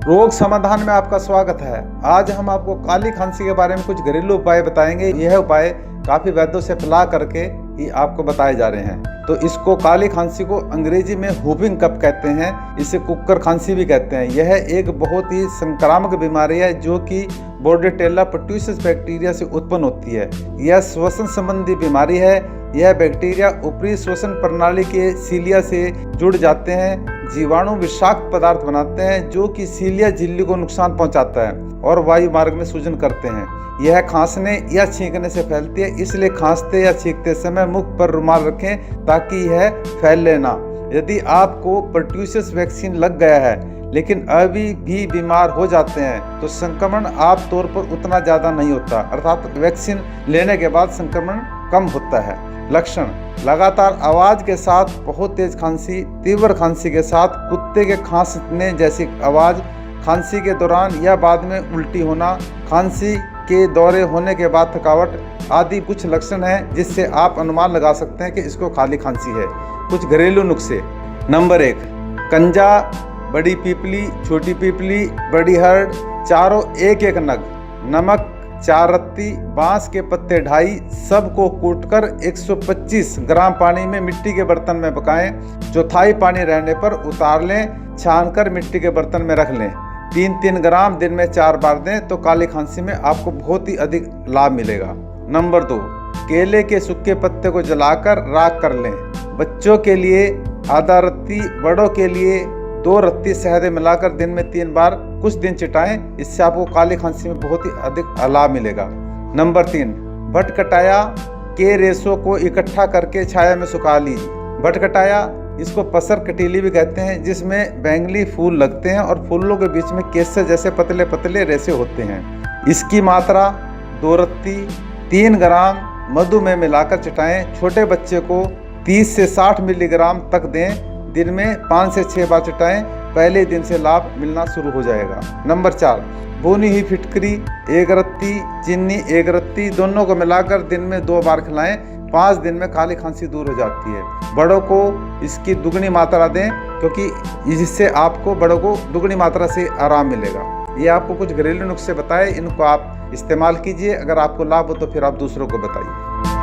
रोग समाधान में आपका स्वागत है। आज हम आपको काली खांसी के बारे में कुछ घरेलू उपाय बताएंगे। यह उपाय काफी वैद्यों से सलाह करके ही आपको बताए जा रहे हैं। तो इसको काली खांसी को अंग्रेजी में व्हूपिंग कफ कहते हैं, इसे कुकर खांसी भी कहते हैं। यह एक बहुत ही संक्रामक बीमारी है जो कि बोर्डेटेला पर्ट्यूसिस बैक्टीरिया से उत्पन्न होती है। यह श्वसन संबंधी बीमारी है। यह बैक्टीरिया ऊपरी श्वसन प्रणाली के सीलिया से जुड़ जाते हैं। जीवाणु विषाक्त पदार्थ बनाते हैं जो कि सीलिया झिल्ली को नुकसान पहुंचाता है और वायु मार्ग में सूजन करते हैं। यह खांसने या छींकने से फैलती है, इसलिए खांसते या छींकते समय मुख पर रुमाल रखें ताकि यह फैले ना। यदि आपको पर्ट्यूसिस वैक्सीन लग गया है लेकिन अभी भी बीमार हो जाते हैं तो संक्रमण आम तौर पर उतना ज़्यादा नहीं होता, अर्थात वैक्सीन लेने के बाद संक्रमण कम होता है। लक्षण: लगातार आवाज के साथ बहुत तेज खांसी, तीव्र खांसी के साथ कुत्ते के खांसने जैसी आवाज, खांसी के दौरान या बाद में उल्टी होना, खांसी के दौरे होने के बाद थकावट आदि कुछ लक्षण हैं जिससे आप अनुमान लगा सकते हैं कि इसको काली खांसी है। कुछ घरेलू नुस्खे। नंबर 1, कंजा, बड़ी पीपली, छोटी पीपली, बड़ी हर्ड, चारों एक एक नग, नमक 4 रत्ती, बांस के पत्ते 2.5, सबको कूटकर 125 ग्राम पानी में मिट्टी के बर्तन में पकाएं। चौथाई पानी रहने पर उतार लें, छानकर मिट्टी के बर्तन में रख लें। 3-3 ग्राम दिन में 4 बार दें तो काली खांसी में आपको बहुत ही अधिक लाभ मिलेगा। नंबर 2, केले के सूखे पत्ते को जलाकर राख कर लें। बच्चों के लिए आधा रत्ती, बड़ों के लिए 2 रत्ती शहद मिलाकर दिन में 3 बार कुछ दिन चिटाएं। इससे आपको काली खांसी में बहुत ही अधिक लाभ मिलेगा। नंबर 3, भटकटाया के रेशों को इकट्ठा करके छाया में सुखा लीजिए। भटकटाया, इसको पसर कटीली भी कहते हैं, जिसमें बैंगनी फूल लगते हैं और फूलों के बीच में केसर जैसे पतले पतले रेशे होते हैं। इसकी मात्रा 2 रत्ती 3 ग्राम मधु में मिलाकर चटाएं। छोटे बच्चे को 30 से 60 मिलीग्राम तक दें। दिन में 5 से 6 बार चटाएं। पहले दिन से लाभ मिलना शुरू हो जाएगा। नंबर 4, भुनी हुई फिटकरी 1 रत्ती, चीनी 1 रत्ती, दोनों को मिलाकर दिन में 2 बार खिलाएं। 5 दिन में काली खांसी दूर हो जाती है। बड़ों को इसकी दुगनी मात्रा दें क्योंकि इससे आपको बड़ों को दुगनी मात्रा से आराम मिलेगा। ये आपको कुछ घरेलू नुस्खे बताए, इनको आप इस्तेमाल कीजिए। अगर आपको लाभ हो तो फिर आप दूसरों को बताइए।